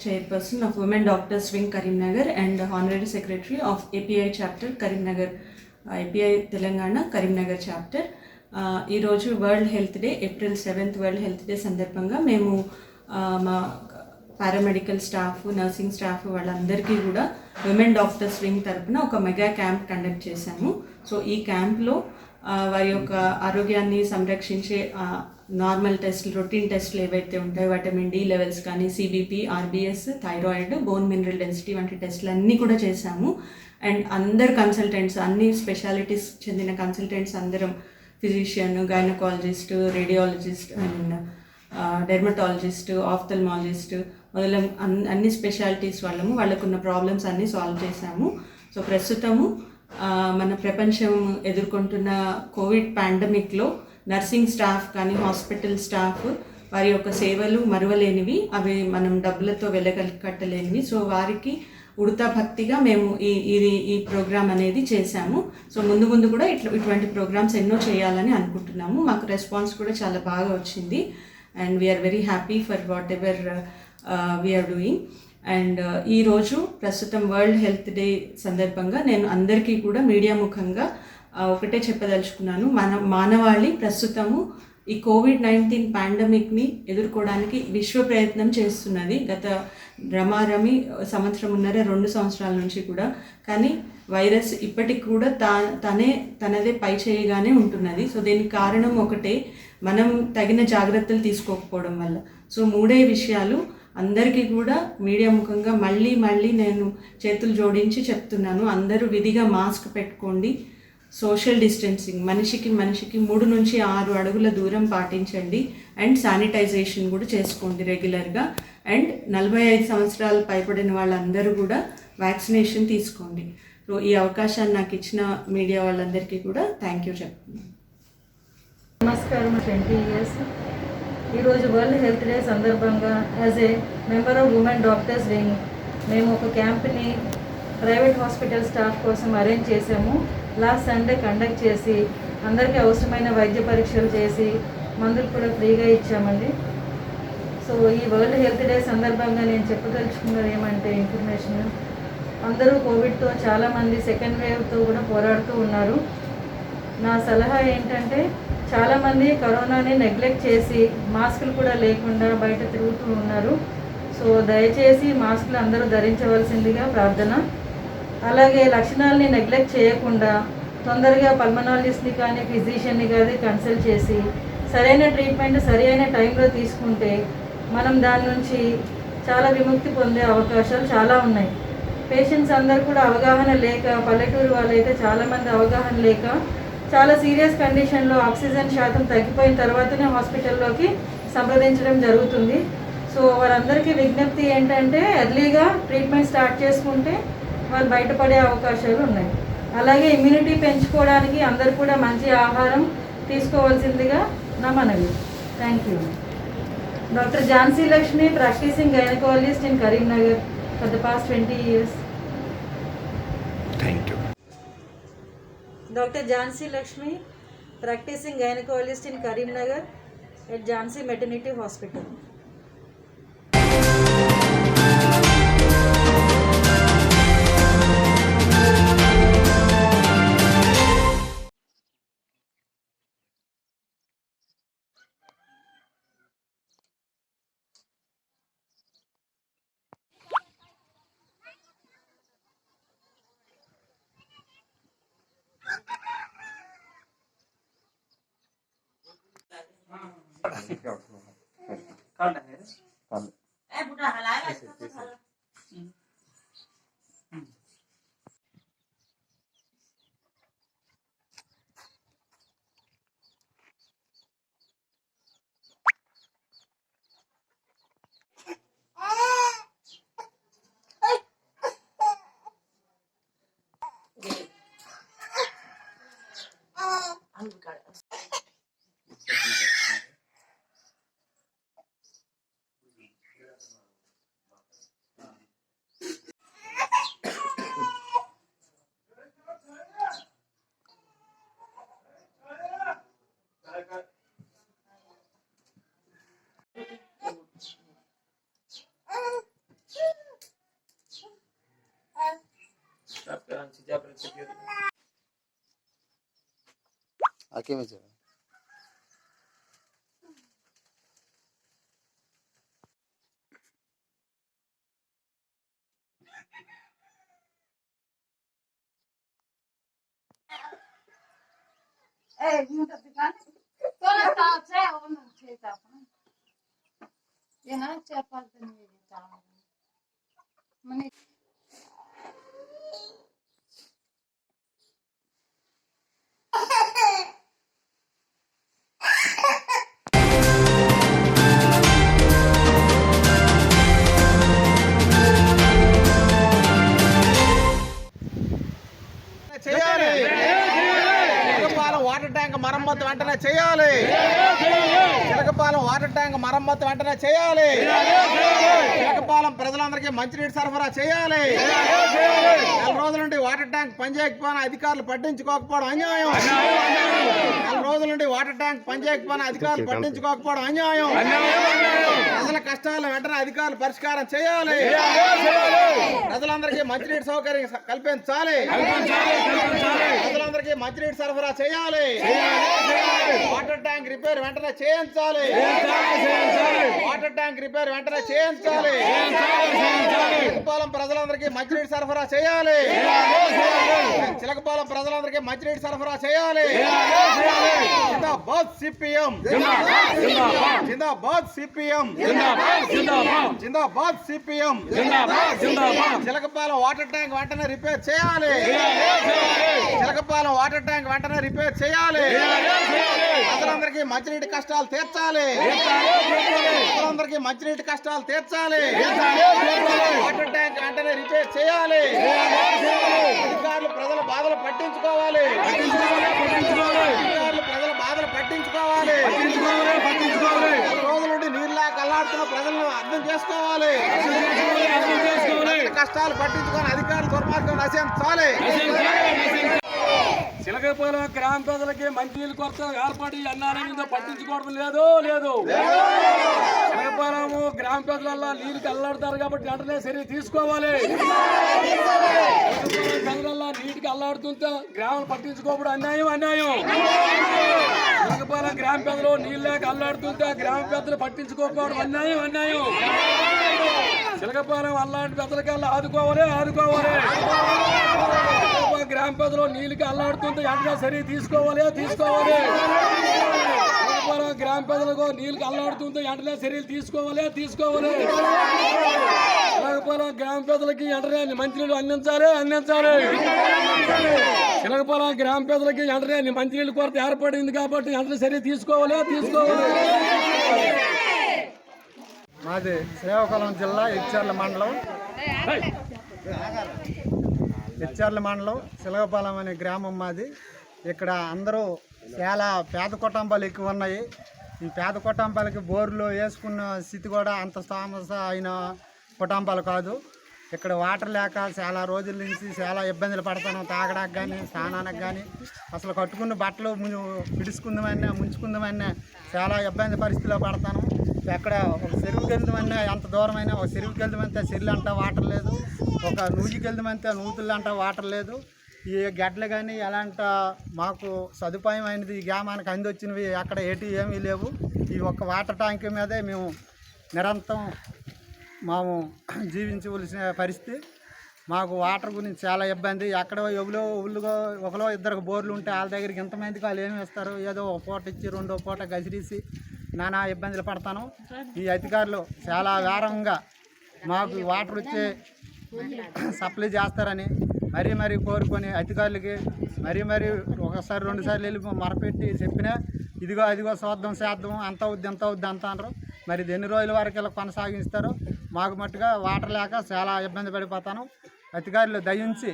chairperson of Women Doctors Wing Karimnagar and honorary secretary of API chapter Karimnagar, API Telangana Karimnagar chapter. ఈ రోజు world health day, April 7th world health day సందర్భంగా మేము మా paramedical staff, nursing staff వాళ్ళందరికీ కూడా women doctors wing తరపున ఒక mega camp conduct చేశాము. సో ఈ క్యాంప్లో వారి యొక్క ఆరోగ్యాన్ని సంరక్షించే నార్మల్ టెస్ట్లు, రొటీన్ టెస్ట్లు ఏవైతే ఉంటాయో వైటమిన్ డి లెవెల్స్ కానీ, CBP, RBS, thyroid, bone mineral density వంటి టెస్ట్లు అన్నీ కూడా చేశాము. అండ్ అందరు కన్సల్టెంట్స్, అన్ని స్పెషాలిటీస్ చెందిన కన్సల్టెంట్స్ అందరం, physician, gynaecologist, radiologist and dermatologist, ophthalmologist మొదలైన అన్ని స్పెషాలిటీస్ వాళ్ళకున్న ప్రాబ్లమ్స్ అన్నీ సాల్వ్ చేశాము. సో ప్రస్తుతము మన ప్రపంచం ఎదుర్కొంటున్న కోవిడ్ పాండమిక్లో నర్సింగ్ స్టాఫ్ కానీ, హాస్పిటల్ స్టాఫ్ వారి యొక్క సేవలు మరువలేనివి, అవి మనం డబ్బులతో వెళ్ళకట్టలేనివి. సో వారికి ఉడతా భక్తిగా మేము ఈ ప్రోగ్రామ్ అనేది చేశాము. సో ముందు కూడా ఇటువంటి ప్రోగ్రామ్స్ ఎన్నో చేయాలని అనుకుంటున్నాము. మాకు రెస్పాన్స్ కూడా చాలా బాగా వచ్చింది and we are very happy for whatever we are doing. And ఈరోజు ప్రస్తుతం వరల్డ్ హెల్త్ డే సందర్భంగా నేను అందరికీ కూడా మీడియా ముఖంగా ఒకటే చెప్పదలుచుకున్నాను. మానవాళి ప్రస్తుతము ఈ కోవిడ్-19 పాండమిక్ని ఎదుర్కోవడానికి విశ్వ ప్రయత్నం చేస్తున్నది. గత రమారమి సంవత్సరంన్నర, 2 సంవత్సరాల నుంచి కూడా. కానీ వైరస్ ఇప్పటికి కూడా తనదే పై చేయగానే ఉంటున్నది. సో దీనికి కారణం ఒకటే, మనం తగిన జాగ్రత్తలు తీసుకోకపోవడం వల్ల. సో 3 విషయాలు అందరికీ కూడా మీడియా ముఖంగా మళ్ళీ నేను చేతులు జోడించి చెప్తున్నాను. అందరూ విధిగా మాస్క్ పెట్టుకోండి, సోషల్ డిస్టెన్సింగ్, మనిషికి 3 నుంచి 6 అడుగుల దూరం పాటించండి అండ్ శానిటైజేషన్ కూడా చేసుకోండి రెగ్యులర్గా. అండ్ 45 సంవత్సరాలు పైబడిన వాళ్ళందరూ కూడా వ్యాక్సినేషన్ తీసుకోండి. సో ఈ అవకాశాన్ని నాకు ఇచ్చిన మీడియా వాళ్ళందరికీ కూడా థ్యాంక్ యూ చెప్తున్నాను. నమస్కారం. 20 ఇయర్స్ ఈరోజు వరల్డ్ హెల్త్ డే సందర్భంగా as a member of women doctors wing మేము ఒక క్యాంప్ని ప్రైవేట్ హాస్పిటల్ స్టాఫ్ కోసం అరేంజ్ చేసాము. లాస్ట్ సండే కండక్ట్ చేసి అందరికీ అవసరమైన వైద్య పరీక్షలు చేసి మందులు కూడా ఫ్రీగా ఇచ్చామండి. సో ఈ వరల్డ్ హెల్త్ డే సందర్భంగా నేను చెప్పదలుచుకున్నది ఏమంటే, ఇన్ఫర్మేషన్, అందరూ కోవిడ్తో చాలామంది సెకండ్ వేవ్తో కూడా పోరాడుతూ ఉన్నారు. నా సలహా ఏంటంటే, చాలామంది కరోనాని నెగ్లెక్ట్ చేసి మాస్కులు కూడా లేకుండా బయట తిరుగుతూ ఉన్నారు. సో దయచేసి మాస్కులు అందరూ ధరించవలసిందిగా ప్రార్థన. అలాగే లక్షణాలని నెగ్లెక్ట్ చేయకుండా తొందరగా పల్మనాలజిస్ట్ని కానీ, ఫిజిషియన్ని కానీ కన్సల్ట్ చేసి సరైన ట్రీట్మెంట్ సరైన టైంలో తీసుకుంటే మనం దాని నుంచి చాలా విముక్తి పొందే అవకాశాలు చాలా ఉన్నాయి. పేషెంట్స్ అందరూ కూడా అవగాహన లేక, పల్లెటూరు వాళ్ళైతే చాలామంది అవగాహన లేక చాలా సీరియస్ కండిషన్లో ఆక్సిజన్ శాతం తగ్గిపోయిన తర్వాతనే హాస్పిటల్లోకి సంప్రదించడం జరుగుతుంది. సో వారందరికీ విజ్ఞప్తి ఏంటంటే, ఎర్లీగా ట్రీట్మెంట్ స్టార్ట్ చేసుకుంటే వాళ్ళు బయటపడే అవకాశాలు ఉన్నాయి. అలాగే ఇమ్యూనిటీ పెంచుకోవడానికి అందరూ కూడా మంచి ఆహారం తీసుకోవాల్సిందిగా నా మనవి. Thank you. Doctor Jhansi Lakshmi, practising gynaecologist in Karimnagar for the past 20 years. Thank you. Dr. Jhansi Lakshmi, practicing gynecologist in Karimnagar at Jhansi Maternity Hospital. आके में जाओ చేయాలి. చిలకపాలెం వాటర్ ట్యాంక్ మరమ్మతు వెంటనే చేయాలి. చిలకపాలెం వాటర్ ట్యాంక్ మరమ్మతు వెంటనే చేయాలి. చిలకపాలెం ప్రజలందరికీ మంచినీటి సరఫరా చేయాలి. నెల రోజుల నుండి వాటర్ ట్యాంక్ పనిచేయకపోయినా అధికారులు పట్టించుకోకపోవడం అన్యాయం. నెల రోజుల నుండి వాటర్ ట్యాంక్ పనిచేయకపోయినా అధికారులు పట్టించుకోకపోవడం అన్యాయం. ప్రజల కష్టాలను వెంటనే అధికారులు పరిష్కారం చేయాలి. ప్రజలందరికీ మంచినీటి సౌకర్యం కల్పించాలి. ప్రజలందరికీ మంచినీటి సరఫరా చేయాలి. వాటర్ ట్యాంక్ రిపేర్ వెంటనే చేయించాలి. వాటర్ ట్యాంక్ రిపేర్ వెంటనే చేయించాలి. చిలకపాలెం ప్రజలందరికీ మంచినీటి సరఫరా చేయాలి. చిలకపాలెం ప్రజలందరికీ మంచినీటి సరఫరా చేయాలి. జిందాబాద్ సిపిఎం, జిందాబాద్ సిపిఎం, జిందాబాద్ సిపిఎం. చిలకపాలెం వాటర్ ట్యాంక్ వెంటనే రిపేర్ చేయాలి. చిలకపాలెం వాటర్ ట్యాంక్ వెంటనే రిపేర్ చేయాలి. ప్రజలందరికీ మంచినీటి కష్టాలు తీర్చాలి. ప్రజలందరికీ మంచినీటి కష్టాలు తీర్చాలి. వాటర్ ట్యాంక్ వెంటనే రిపేర్ చేయాలి. అధికారులు ప్రజల బాధలు పట్టించుకోవాలి. అధికారులు ప్రజల బాధలు పట్టించుకోవాలి. రోజుల నుండి నీరు లేక అల్లాడుతున్న ప్రజలను అర్థం చేసుకోవాలి. కష్టాలు పట్టించుకొని అధికారులు దుర్మార్గం నశించాలి. చిలకపాలెం గ్రామ ప్రజలకి మంచినీళ్ళ కొరత ఏర్పడి అన్నారని పట్టించుకోవడం లేదు. చిలకపాలెం గ్రామ ప్రజలల్లో నీళ్ళకి అల్లాడుతారు కాబట్టి వెంటనే చర్య తీసుకోవాలి. ప్రజలల్లో నీటికి అల్లాడుతుంటే గ్రామం పట్టించుకోవడం అన్యాయం. చిలకపాలెం గ్రామ ప్రజలు నీళ్ళు లేక అల్లాడుతుంటే గ్రామ పెద్దలు పట్టించుకోకపోవడం అన్యాయం. చిలకపాలెం అలాంటి పెద్దలకల్లా ఆదుకోవాలి. గ్రామ పెద్దలు నీళ్ళకి అల్లాడుతుంటే వెంటనే చర్య తీసుకోవాలి. చిలకపాలెం గ్రామ పెద్దలకు నీళ్ళకి అల్లాడుతుంటే వెంటనే చర్యలు తీసుకోవాలి. చిలకపాలెం గ్రామ పెద్దలకి వెంటనే మంచినీళ్ళు అందించాలి. చిలకపాలెం గ్రామ పెద్దలకి వెంటనే మంచినీళ్ళ కొరత ఏర్పడింది కాబట్టి వెంటనే చర్య తీసుకోవాలి. మాది శ్రీకాకుళం జిల్లా ఇచ్చర్ల మండలం చిలకపాలెం అనే గ్రామం మాది. ఇక్కడ అందరూ చాలా పేద కుటుంబాలు ఎక్కువ ఉన్నాయి. ఈ పేద కుటుంబాలకి బోర్లు వేసుకున్న స్థితి కూడా అంత స్థామత అయిన కుటుంబాలు కాదు. ఇక్కడ వాటర్ లేక చాలా రోజుల నుంచి చాలా ఇబ్బందులు పడతాను. తాగడానికి కానీ స్నానానికి కానీ అసలు కట్టుకున్న బట్టలు పిడుచుకుందామన్నా ముంచుకుందామన్నా చాలా ఇబ్బంది పరిస్థితిలో పడతాను. ఎక్కడ ఒక చెరువుకి వెళ్దామన్నా ఎంత దూరమైనా ఒక చెరువుకి వెళ్దామంటే చెరువులు అంటా వాటర్ లేదు. ఒక నూజికి వెళ్దామంటే నూతులు అంటా వాటర్ లేదు. ఈ గడ్డలు కానీ ఎలాంటి మాకు సదుపాయం అయినది ఈ గ్రామానికి అందివచ్చినవి అక్కడ ఏమీ లేవు. ఈ ఒక్క వాటర్ ట్యాంక్ మీదే మేము నిరంతరం మేము జీవించవలసిన పరిస్థితి. మాకు వాటర్ గురించి చాలా ఇబ్బంది. ఎక్కడ ఒకలో ఇద్దరు బోర్లు ఉంటే వాళ్ళ దగ్గరికి ఇంతమందికి వాళ్ళు ఏమి ఇస్తారు? ఏదో ఒక పూట ఇచ్చి రెండో పూట గసిరీసి నానా ఇబ్బందులు పడతాను. ఈ అధికారులు చాలా వేరంగా మాకు వాటర్ వచ్చే సప్లై చేస్తారని మరీ కోరుకొని అధికారులకి మరీ ఒకసారి రెండుసార్లు వెళ్ళి మరపెట్టి చెప్పినా ఇదిగో చేద్దాం అంత అవుద్ది అంటారు. మరి ఎన్ని రోజుల వరకు ఇలా కొనసాగిస్తారో మాకు మట్టుగా వాటర్ లేక చాలా ఇబ్బంది పడిపోతాను. అధికారులు దయించి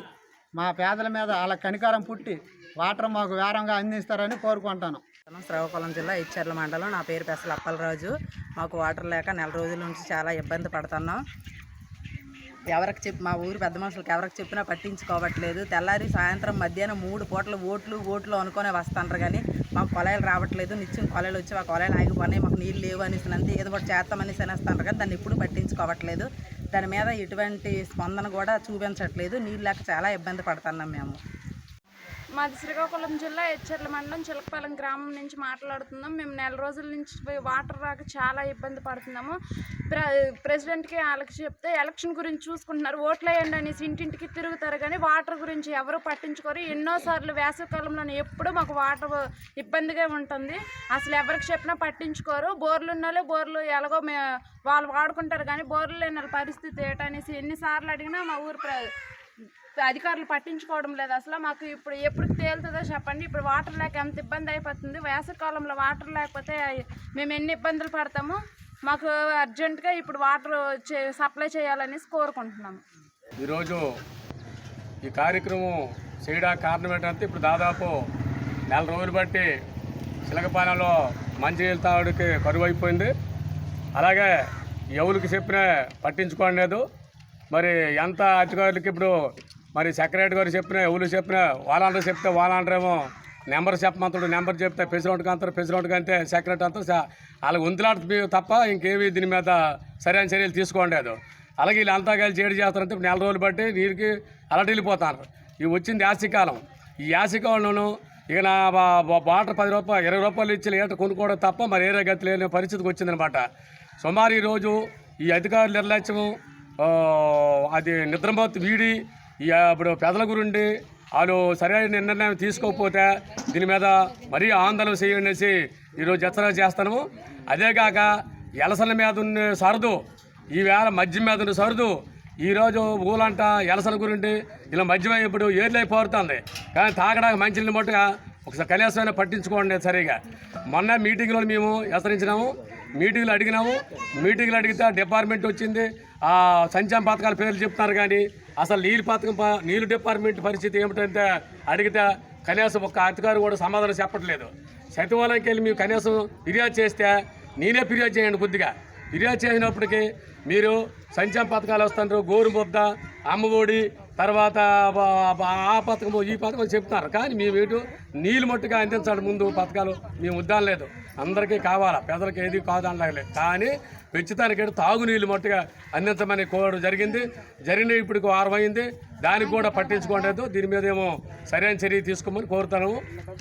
మా పేదల మీద వాళ్ళ కనికారం పుట్టి వాటర్ మాకు వేరంగా అందిస్తారని కోరుకుంటాను. శ్రీకాకుళం జిల్లా ఇచ్చర్ల మండలం. నా పేరు పెసల అప్పలరాజు. మాకు వాటర్ లేక నెల రోజుల నుంచి చాలా ఇబ్బంది పడుతున్నాం. మా ఊరు పెద్ద మనుషులకి ఎవరికి చెప్పినా పట్టించుకోవట్లేదు. తెల్లారి సాయంత్రం మధ్యాహ్నం 3 పూటలు ఓట్లు అనుకునే వస్తుంటారు కానీ మాకు కొలాయిలు రావట్లేదు. నిత్యం కొలాయిలు వచ్చి ఆ కొలాయిలు ఆగిపోయినాయి, మాకు నీళ్ళు లేవు అనేసి అంతే ఏదో ఒకటి చేస్తామని అనేస్తుంటారు కానీ దాన్ని ఎప్పుడు పట్టించుకోవట్లేదు. దాని మీద ఎటువంటి స్పందన కూడా చూపించట్లేదు. నీళ్ళు లేక చాలా ఇబ్బంది పడుతున్నాం మేము. మాది శ్రీకాకుళం జిల్లా ఎచ్చర్ల మండలం చిలకపాలెం గ్రామం నుంచి మాట్లాడుతున్నాం. మేము నెల రోజుల నుంచి వాటర్ రాక చాలా ఇబ్బంది పడుతున్నాము. ప్రెసిడెంట్కి వాళ్ళకి చెప్తే ఎలక్షన్ గురించి చూసుకుంటున్నారు, ఓట్లు వేయండి అనేసి ఇంటింటికి తిరుగుతారు, కానీ వాటర్ గురించి ఎవరు పట్టించుకోరు. ఎన్నోసార్లు వేసవికాలంలో ఎప్పుడూ మాకు వాటర్ ఇబ్బందిగా ఉంటుంది. అసలు ఎవరికి చెప్పినా పట్టించుకోరు. బోర్లు ఉన్నాలో బోర్లు ఎలాగో వాళ్ళు వాడుకుంటారు, కానీ బోర్లు లేని పరిస్థితి ఏంటనేసి ఎన్నిసార్లు అడిగినా మా ఊరు అధికారులు పట్టించుకోవడం లేదు. అసలు మాకు ఇప్పుడు ఎప్పుడు తేలుతుందో చెప్పండి. ఇప్పుడు వాటర్ లేక ఎంత ఇబ్బంది అయిపోతుంది. వేసవికాలంలో వాటర్ లేకపోతే మేము ఎన్ని ఇబ్బందులు పడతాము. మాకు అర్జెంటుగా ఇప్పుడు వాటర్ సప్లై చేయాలనేసి కోరుకుంటున్నాము. ఈరోజు ఈ కార్యక్రమం చేయడానికి కారణం ఏంటంటే ఇప్పుడు దాదాపు నెల రోజులు బట్టి చిలకపాలెంలో మంచినీళ్ళ తాగుడికి కరువు అయిపోయింది. అలాగే ఎవరికి చెప్పినా పట్టించుకోవడం లేదు. మరి ఎంత అధికారులకి ఇప్పుడు మరి సెక్రటరీ గారు చెప్పినా ఎవరు చెప్పినా వాళ్ళందరూ చెప్తే వాళ్ళందరేమో నెంబర్ చెప్పమంటాడు, నెంబర్ చెప్తే ప్రెసిడెంట్కి అంటారు, ప్రెసిడెంట్కి అంతే సెక్రటరీ అంతా వాళ్ళకి వంతులాట తప్ప ఇంకేమీ దీని మీద సరైన చర్యలు తీసుకోలేదు. అలాగే వీళ్ళు అంతా కలిసి ఏడు చేస్తారంటే నెల రోజులు బట్టి నీరుకి అలటి వెళ్ళిపోతారు. ఇవి వచ్చింది యాసకాలం. ఈ యాసకాలంలోనూ ఇక నా వాటర్ 10 రూపాయలు 20 రూపాయలు ఇచ్చి లీటర్ కొనుక్కోవడం తప్ప మరి ఏరే గతి లేని పరిస్థితికి వచ్చిందనమాట. సుమారు ఈరోజు ఈ అధికారుల నిర్లక్ష్యం అది నిద్రమత్తు వీడి ఇప్పుడు పెదల గురుండి వాళ్ళు సరైన నిర్ణయం తీసుకోకపోతే దీని మీద మరీ ఆందోళన చేయండి ఈరోజు హెచ్చరిక చేస్తాము. అదేకాక ఎలసల మీద ఉన్న సరదు ఈవేళ మద్యం మీద ఉన్న సరదు ఈరోజు ఊలంట ఎలసల గురించి ఇలా మద్యం ఇప్పుడు ఏర్లైపోతుంది, కానీ తాగడానికి మంచిని మట్టుగా ఒకసారి కనీసమైనా పట్టించుకోండి సరిగా. మొన్న మీటింగ్లో మేము హెచ్చరించినాము, మీటింగ్లు అడిగినాము. మీటింగ్లు అడిగితే డిపార్ట్మెంట్ వచ్చింది, ఆ సంక్షేమ పథకాల పేర్లు చెప్తున్నారు, కానీ అసలు నీళ్ళు డిపార్ట్మెంట్ పరిస్థితి ఏమిటంటే అడిగితే కనీసం ఒక్క అధికారి కూడా సమాధానం చెప్పట్లేదు. సచివాలయంకి వెళ్ళి మేము కనీసం ఫిర్యాదు చేస్తే నేనే ఫిర్యాదు చేయండి కొద్దిగా. ఫిర్యాదు చేసినప్పటికీ మీరు సంక్షేమ పథకాలు వస్తున్నారు, గోరు ముద్ద, అమ్మఒడి, తర్వాత ఆ పథకము ఈ పథకం చెప్తున్నారు, కానీ మేము ఇటు నీళ్ళు మట్టుగా అందించాలి ముందు పథకాలు మేము ఉద్దానం లేదు. అందరికీ కావాలా, పెద్దలకి ఏది కాదనలేదు, కానీ పెంచుతానికి తాగునీళ్ళు మట్టుగా అందించమని కోరడం జరిగింది. ఇప్పుడు 6 అయింది, దానికి కూడా పట్టించుకోలేదు. దీని మీద ఏమో సరైన చర్య తీసుకోమని కోరుతాను.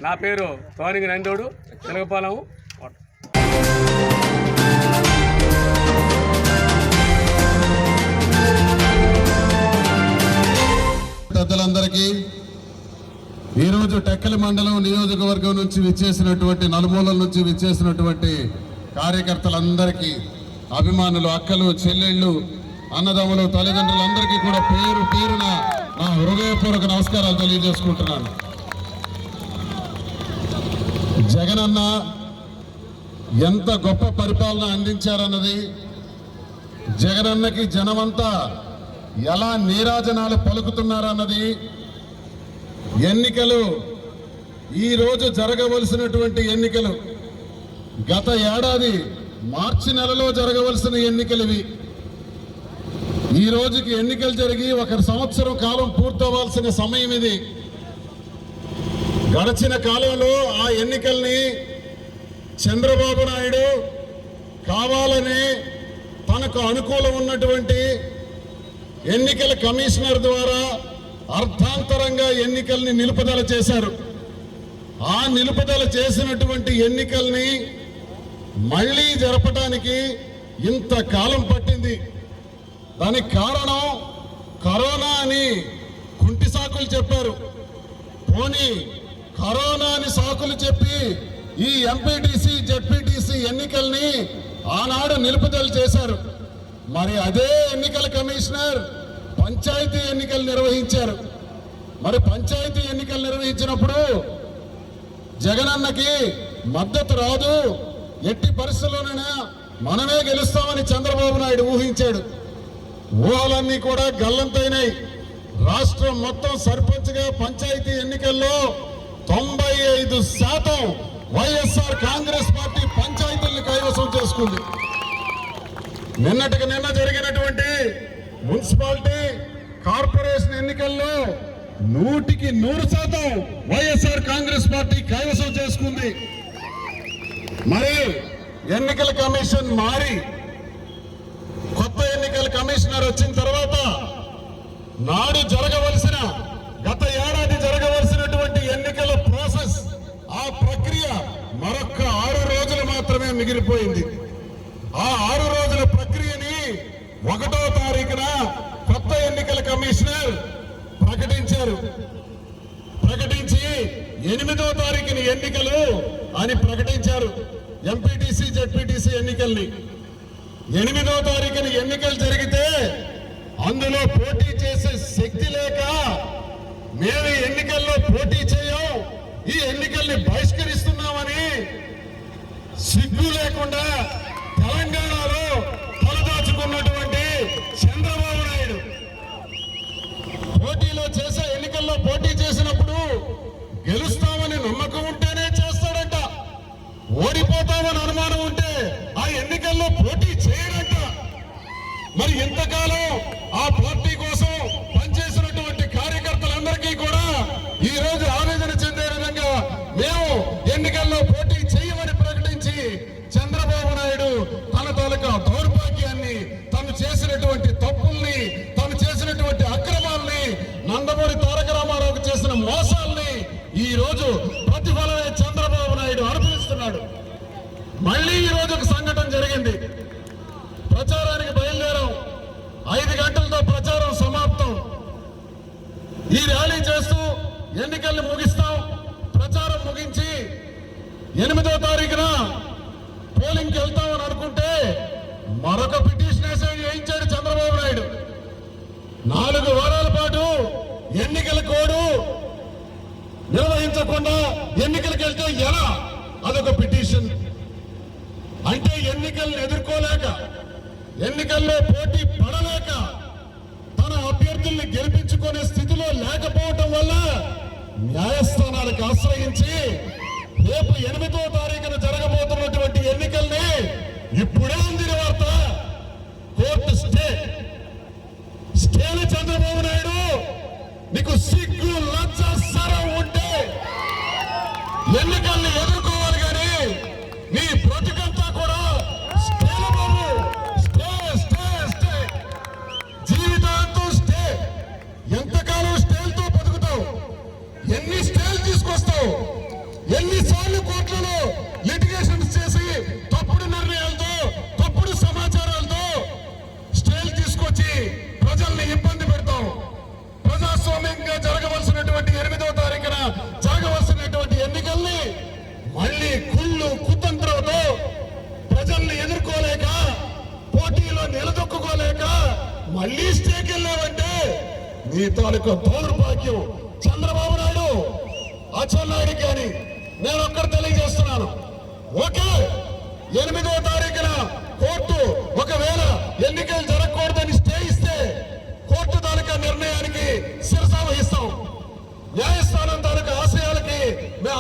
నా పేరు తోనిగి నందోడు, చిలకపాలెం. పెద్దలందరికీ ఈరోజు టెక్కలి మండలం నియోజకవర్గం నుంచి విచ్చేసినటువంటి నలుమూలల నుంచి విచ్చేసినటువంటి కార్యకర్తలందరికీ, అభిమానులు, అక్కలు, చెల్లెళ్ళు, అన్నదమ్ములు, తల్లిదండ్రులందరికీ కూడా పేరు పేరున నా హృదయపూర్వక నమస్కారాలు తెలియజేసుకుంటున్నాను. జగనన్న ఎంత గొప్ప పరిపాలన అందించారన్నది, జగనన్నకి జనమంతా ఎలా నీరాజనాలు పలుకుతున్నారన్నది, ఎన్నికలు ఈరోజు జరగవలసినటువంటి ఎన్నికలు గత ఏడాది మార్చి నెలలో జరగవలసిన ఎన్నికలు ఇవి. ఈ రోజుకి ఎన్నికలు జరిగి 1 సంవత్సరం కాలం పూర్తవలసిన సమయం ఇది. గడిచిన కాలంలో ఆ ఎన్నికల్ని చంద్రబాబు నాయుడు కావాలని తనకు అనుకూలం ఉన్నటువంటి ఎన్నికల కమిషనర్ ద్వారా అర్థాంతరంగా ఎన్నికల్ని నిలుపుదల చేశారు. ఆ నిలుపుదల చేసినటువంటి ఎన్నికల్ని మళ్ళీ జరపడానికి ఇంతకాలం పట్టింది. దానికి కారణం కరోనా అని కుంటి సాకులు చెప్పారు. పోనీ కరోనా అని సాకులు చెప్పి ఈ ఎంపీటీసీ జెడ్పీటీసీ ఎన్నికల్ని ఆనాడు నిలుపుదల చేశారు. మరి అదే ఎన్నికల కమిషనర్ పంచాయతీ ఎన్నికలు నిర్వహించారు. మరి పంచాయతీ ఎన్నికలు నిర్వహించినప్పుడు జగనన్నకి మద్దతు రాదు, ఎట్టి పరిస్థితుల్లోనైనా మనమే గెలుస్తామని చంద్రబాబు నాయుడు ఊహించాడు. ఊహలన్నీ కూడా గల్లంతైనాయి. రాష్ట్రం మొత్తం సర్పంచ్గా పంచాయతీ ఎన్నికల్లో 95% వైఎస్ఆర్ కాంగ్రెస్ పార్టీ పంచాయతీలను కైవసం చేసుకుంది. నిన్నటికి నిన్న జరిగినటువంటి మున్సిపాలిటీ కార్పొరేషన్ ఎన్నికల్లో 100% వైఎస్ఆర్ కాంగ్రెస్ పార్టీ కైవసం చేసుకుంది. మరి ఎన్నికల కమిషన్ మారి కొత్త ఎన్నికల కమిషనర్ వచ్చిన తర్వాత నాడు జరగవలసిన, గత ఏడాది జరగవలసినటువంటి మిగిలిపోయింది. ఆ 6 రోజుల ప్రక్రియని 1వ తారీఖున కొత్త ఎన్నికల కమిషనర్ ప్రకటించారు. ప్రకటించి 8వ తారీఖున ఎన్నికలు అని ప్రకటించారు. ఎంపీటీసీ జెడ్పీటీసీ ఎన్నికల్ని 8వ తారీఖున ఎన్నికలు జరిగితే అందులో పోటీ చేసే శక్తి లేక మేము ఎన్నికల్లో పోటీ చేయం, ఈ ఎన్నికల్ని బహిష్కరిస్తున్నామని సిగ్గు లేకుండా తెలంగాణలో తలదాచుకున్నటువంటి చంద్రబాబు నాయుడు ఎన్నికల్లో పోటీ చేసినప్పుడు గెలుస్తామని నమ్మకం ఉంటేనే చేస్తాడంట, ఓడిపోతామని అనుమానం ఉంటే ఆ ఎన్నికల్లో పోటీ చేయడంట. మరి ఇంతకాలం ఆ పార్టీ కోసం పనిచేసినటువంటి కార్యకర్తలందరికీ కూడా ఈ రోజు ఆవేదన చెందే విధంగా మేము ఎన్నికల్లో పోటీ చేయమని ప్రకటించి చంద్రబాబు నాయుడు తన తాలూకా దౌర్భాగ్యాన్ని, తను చేసినటువంటి తప్పుల్ని, తను చేసినటువంటి అక్రమాల్ని, నందమూరి తారక రామారావుకు చేసిన మోసాల్ని ఈ రోజు ప్రతిఫలమే చంద్రబాబు నాయుడు అనుభవిస్తున్నాడు. మళ్ళీ ఈ రోజు ఒక సంఘటన జరిగింది. ప్రచారానికి బయలుదేరాం, 5 గంటలతో ప్రచారం సమాప్తం. ఈ ర్యాలీ చేస్తూ ఎన్నికల్ని ముగిస్తాం. ప్రచారం ముగించి 8వ తారీఖున పోలింగ్కి వెళ్తామని అనుకుంటే మరొక పిటిషన్ వేయించాడు చంద్రబాబు నాయుడు. 4 వారాల పాటు ఎన్నికల కోడ్ నిర్వహించకుండా ఎన్నికలకు వెళ్తే ఎలా? అదొక పిటిషన్. అంటే ఎన్నికలను ఎదుర్కోలేక, ఎన్నికల్లో పోటీ పడలేక, తన అభ్యర్థుల్ని గెలిపించుకునే స్థితిలో లేకపోవటం వల్ల న్యాయస్థానాలకు ఆశ్రయించి రేపు 8వ తారీఖున జరగబోతున్నటువంటి ఎన్నికల్ని ఇప్పుడే ఉంది వార్త, కోర్టు స్టేలు. చంద్రబాబు నాయుడు, నీకు సిగ్గు లజ్జ సరం ఉంటే ఎన్నికల్ని ఎదుర్కోవాలి, కానీ నీ బ్రతుకంతా కూడా స్టేలు బాబు. స్టే జీవితాంతం స్టే. ఎంతకాలం స్టేల్తో బతుకుతావు? ఎన్ని స్టేలు తీసుకొస్తావు? ఎన్నిసార్లు కోర్టులలో లిటిగేషన్స్ చేసి తప్పుడు నిర్ణయాలతో, తప్పుడు సమాచారాలతో స్టేలు తీసుకొచ్చి ప్రజల్ని ఇబ్బంది పెడతావు? ప్రజాస్వామ్యంగా జరగవలసినటువంటి 8వ తారీఖున జరగవలసినటువంటి ఎన్నికల్ని మళ్ళీ కుళ్ళు కుతంత్రంతో ప్రజల్ని ఎదుర్కోలేక, పోటీలో నిలదొక్కుకోలేక మళ్ళీ స్టేకెళ్ళావంటే నీ తాలూకా దౌర్భాగ్యం. చంద్రబాబు నాయుడు, అచ్చెన్నాయుడు కానీ నేను ఒక్కరు తెలియజేస్తున్నాను. ఓకే, 8వ తారీఖున కోర్టు ఒకవేళ ఎన్నికలు జరగకూడదని స్టే ఇస్తే కోర్టు తాలూకా నిర్ణయానికి శిరస వహిస్తాం. న్యాయస్థానం తాలూకా ఆశయాలకి,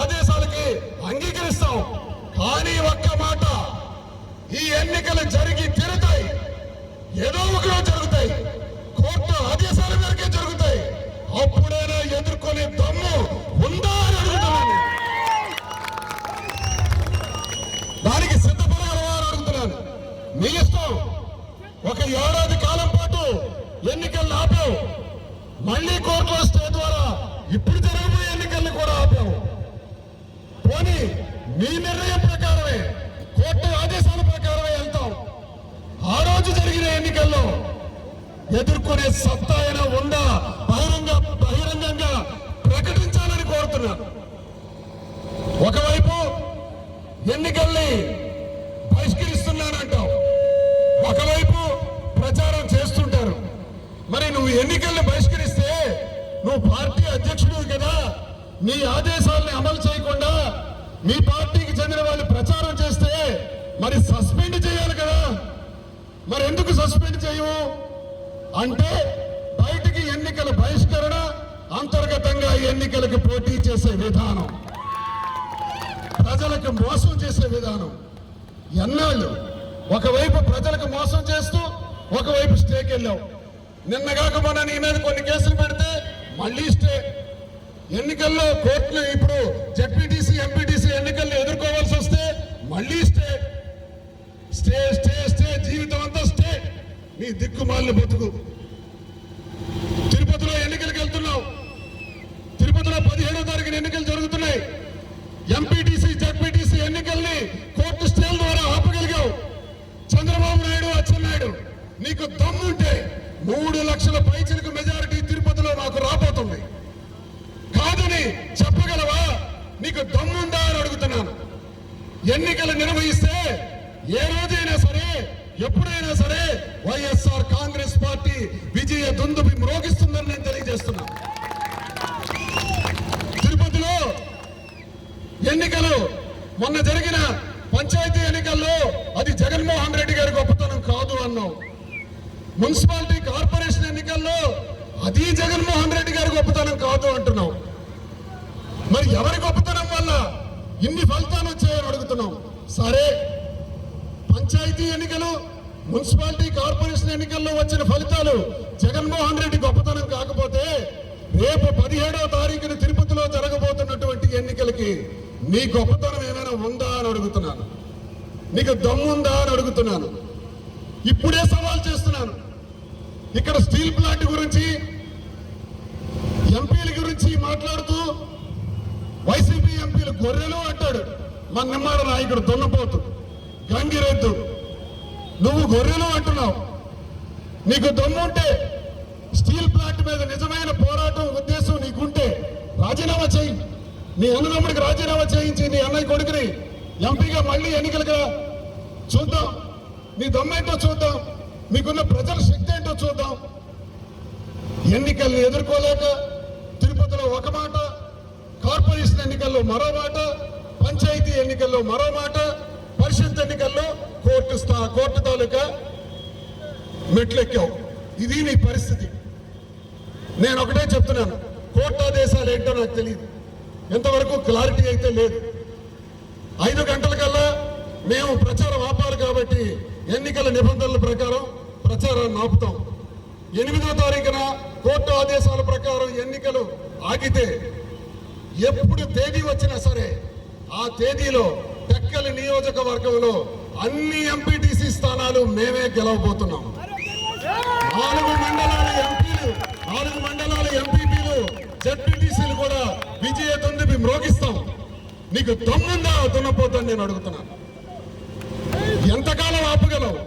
ఆదేశాలకి అంగీకరిస్తాం. కానీ ఒక్క మాట, ఈ ఎన్నికలు జరిగి తీరుతాయి. ఏదో ఒకరో జరుగుతాయి, కోర్టు ఆదేశాల మేరకే జరుగుతాయి. అప్పుడైనా ఎదుర్కొనే దమ్ము ఉందా అని అడుగుతున్నాను. దానికి సిద్ధపడగలవా అని అడుగుతున్నాను. మీ ఇష్టం. ఒక 1 ఏడాది కాలం పాటు ఎన్నికలను ఆపావు, మళ్ళీ కోర్టులో స్టే ద్వారా ఇప్పుడు జరగబోయే ఎన్నికల్ని కూడా ఆపావు. పోనీ మీ నిర్ణయం ప్రకారమే, కోర్టు ఆదేశాల ప్రకారమే వెళ్తాం. ఆ రోజు జరిగిన ఎన్నికల్లో ఎదుర్కొనే సత్తా అయినా ఉందా? బహిరంగంగా ప్రకటించాలని కోరుతున్నాను. ఒకవైపు ఎన్నికల్ని బహిష్కరిస్తున్నానంటావు, ఒకవైపు ప్రచారం చేస్తుంటారు. మరి నువ్వు ఎన్నికల్ని బహిష్కరిస్తే నువ్వు పార్టీ అధ్యక్షుడు కదా, నీ ఆదేశాలని అమలు చేయకుండా మీ పార్టీకి చెందిన వాళ్ళు ప్రచారం చేస్తే మరి సస్పెండ్ చేయాలి కదా. మరి ఎందుకు సస్పెండ్ చేయవు అంటే, బయటికి ఎన్నికల బహిష్కరణ, అంతర్గతంగా ఎన్నికలకు పోటీ చేసే విధానం, ప్రజలకు మోసం చేసే విధానం. ఎన్నాళ్ళు ఒకవైపు ప్రజలకు మోసం చేస్తూ ఒకవైపు స్టేకి వెళ్ళావు. నిన్నగాక మొన్న నీ మీద కొన్ని కేసులు పెడితే మళ్ళీ స్టే. ఎన్నికల్లో కోర్టులు ఇప్పుడు జెడ్పీటీసీ ఎంపీటీసీ ఎన్నికల్లో ఎదుర్కోవాల్సి వస్తే మళ్ళీ స్టే. జీవితం అంతా స్టే. నీ దిక్కుమాలిన బతుకు. తిరుపతిలో ఎన్నికలకు వెళ్తున్నావు. తిరుపతిలో 17వ తారీఖున ఎన్నికలు జరుగుతున్నాయి. ఎంపీటీసీ జెడ్పీటీసీ ఎన్నికల్ని కోర్టు స్టేల ద్వారా నీకు దమ్ముందా అని అడుగుతున్నాను. ఎన్నికలు నిర్వహిస్తే ఏ రోజైనా సరే, ఎప్పుడైనా సరే వైఎస్ఆర్ కాంగ్రెస్ పార్టీ విజయ దుందుబి మ్రోగిస్తుందని నేను తెలియజేస్తున్నా. తిరుపతిలో ఎన్నికలు మొన్న జరిగిన పంచాయతీ ఎన్నికల్లో అది జగన్మోహన్ రెడ్డి గారి గొప్పతనం కాదు అన్నావు. మున్సిపాలిటీ కార్పొరేషన్ ఎన్నికల్లో అది జగన్మోహన్ రెడ్డి గారి గొప్పతనం కాదు అంటున్నావు. మరి ఎవరి గొప్పతనం వల్ల ఇన్ని ఫలితాలు వచ్చాయని అడుగుతున్నాం. సరే, పంచాయతీ ఎన్నికలు, మున్సిపాలిటీ కార్పొరేషన్ ఎన్నికల్లో వచ్చిన ఫలితాలు జగన్మోహన్ రెడ్డి గొప్పతనం కాకపోతే రేపు 17వ తారీఖున తిరుపతిలో జరగబోతున్నటువంటి ఎన్నికలకి నీ గొప్పతనం ఏమైనా ఉందా అని అడుగుతున్నాను. నీకు దమ్ముందా అని అడుగుతున్నాను. ఇప్పుడే సవాల్ చేస్తున్నాను. ఇక్కడ స్టీల్ ప్లాంట్ గురించి, ఎంపీల గురించి మాట్లాడుతూ వైసీపీ ఎంపీలు గొర్రెలు అంటాడు మన నిమ్మాడ నాయకుడు దున్నపోతు గంగిరెద్దు. నువ్వు గొర్రెలు అంటున్నావు. నీకు దమ్ముంటే స్టీల్ ప్లాంట్ మీద నిజమైన పోరాటం ఉద్దేశం నీకుంటే రాజీనామా చేయి. నీ అన్నదమ్ముడికి రాజీనామా చేయించి నీ అన్నయ్య కొడుకుని ఎంపీగా మళ్ళీ ఎన్నికలుగా చూద్దాం. నీ దమ్మేంటో చూద్దాం. మీకున్న ప్రజల శక్తి ఏంటో చూద్దాం. ఎన్నికల్ని ఎదుర్కోలేక తిరుపతిలో ఒక మాట, కార్పొరేషన్ ఎన్నికల్లో మరో మాట, పంచాయతీ ఎన్నికల్లో మరో మాట, పరిషత్ ఎన్నికల్లో కోర్టు తాలూకా మెట్లెక్కావు. ఇది నీ పరిస్థితి. నేను ఒకటే చెప్తున్నాను, కోర్టు ఆదేశాలు ఏంటో నాకు తెలియదు, ఎంతవరకు క్లారిటీ అయితే లేదు. 5 గంటలకల్లా మేము ప్రచారం ఆపాలి కాబట్టి ఎన్నికల నిబంధనల ప్రకారం ప్రచారాన్ని ఆపుతాం. 8వ తారీఖున కోర్టు ఆదేశాల ప్రకారం ఎన్నికలు ఆగితే ఎప్పుడు తేదీ వచ్చినా సరే ఆ తేదీలో టెక్కలి నియోజకవర్గంలో అన్ని ఎంపీటీసీ స్థానాలు మేమే గెలవబోతున్నాం. 4 మండలాల ఎంపీపీలు, జడ్పీటీసీలు కూడా విజయ దుందుబి మ్రోగిస్తాం. నీకు దమ్ముందా దున్నపోతాను నేను అడుగుతున్నాను. ఎంతకాలం ఆపగలవు?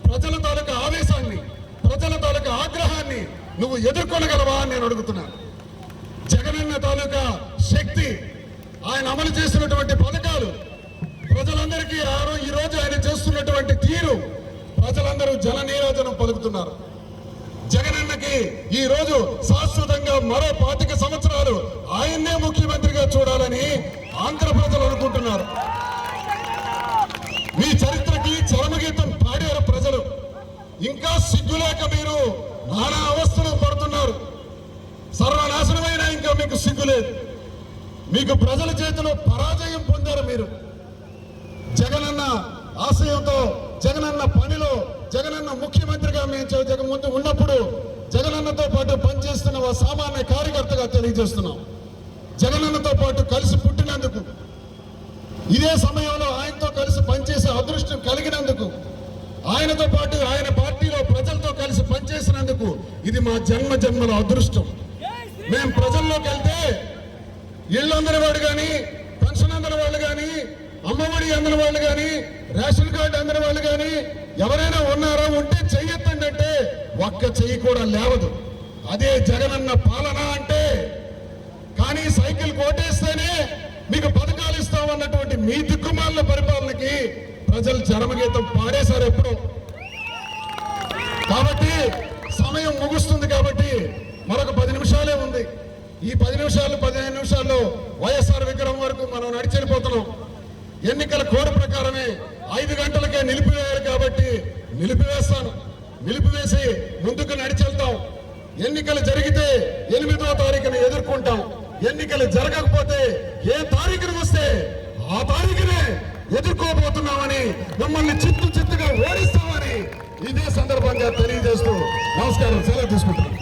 ప్రజల తాలూకా ఆవేశాన్ని, ప్రజల తాలూకా ఆగ్రహాన్ని నువ్వు ఎదుర్కొనగలవా అని నేను అడుగుతున్నాను. జగనన్న తాలూకా శక్తి, ఆయన అమలు చేసినటువంటి పథకాలు, ప్రజలందరికీ ఈ రోజు ఆయన చేస్తున్నటువంటి తీరు, ప్రజలందరూ జన నీరాజనం పలుకుతున్నారు. జగనన్నకి ఈ రోజు శాశ్వతంగా మరో 25 సంవత్సరాలు ఆయన్నే ముఖ్యమంత్రిగా చూడాలని ఆంధ్ర ప్రజలు అనుకుంటున్నారు. మీ చరిత్రకి చరమగీతం పాడారు ప్రజలు. ఇంకా సిగ్గులేక మీరు నానా అవస్థలు పడుతున్నారు. సర్వనాశనమైన ఇంకా మీకు సిగ్గులేదు. మీకు ప్రజల చేతిలో పరాజయం పొందారు మీరు. జగనన్న ఆశయంతో, జగనన్న పనిలో, జగనన్న ముఖ్యమంత్రిగా మేము ముందు ఉన్నప్పుడు జగనన్నతో పాటు పనిచేస్తున్న ఒక సామాన్య కార్యకర్తగా తెలియజేస్తున్నాం. జగనన్నతో పాటు కలిసి పుట్టినందుకు, ఇదే సమయంలో ఆయనతో కలిసి పనిచేసే అదృష్టం కలిగినందుకు, ఆయనతో పాటు ఆయన పార్టీలో ప్రజలతో కలిసి పనిచేసినందుకు ఇది మా జన్మల అదృష్టం. మేము ప్రజల్లోకి వెళ్తే ఇళ్ళు అందిన వాడు కానీ, పెన్షన్ అందిన వాళ్ళు కానీ, అమ్మఒడి అందిన వాళ్ళు కానీ, రేషన్ కార్డు అందిన వాళ్ళు కానీ ఎవరైనా ఉన్నారా? ఉంటే చెయ్యొద్దండి అంటే ఒక్క చెయ్యి కూడా లేవదు. అదే జగనన్న పాలన అంటే. కానీ సైకిల్ కోటేస్తేనే మీకు పథకాలు ఇస్తామన్నటువంటి మీ దిక్కుమాల పరిపాలనకి ప్రజలు చరమగీతం పాడేశారు ఎప్పుడు. కాబట్టి సమయం ముగుస్తుంది కాబట్టి మరొక 10 నిమిషాలే ఉంది. ఈ 10 నిమిషాలు 15 నిమిషాల్లో వైఎస్ఆర్ విగ్రహం వరకు మనం నడిచెళ్ళిపోతున్నాం. ఎన్నికల కోడ్ ప్రకారమే 5 గంటలకే నిలిపివేయాలి కాబట్టి నిలిపివేస్తాను. నిలిపివేసి ముందుకు నడిచెళ్తాం. ఎన్నికలు జరిగితే 8వ తారీఖున ఎదుర్కొంటాం. ఎన్నికలు జరగకపోతే ఏ తారీఖున వస్తే ఆ తారీఖునే ఎదుర్కోబోతున్నామని, మిమ్మల్ని చిత్తుగా ఓడిస్తామని ఇదే సందర్భంగా తెలియజేస్తూ నమస్కారం, సెలవు తీసుకుంటున్నాను.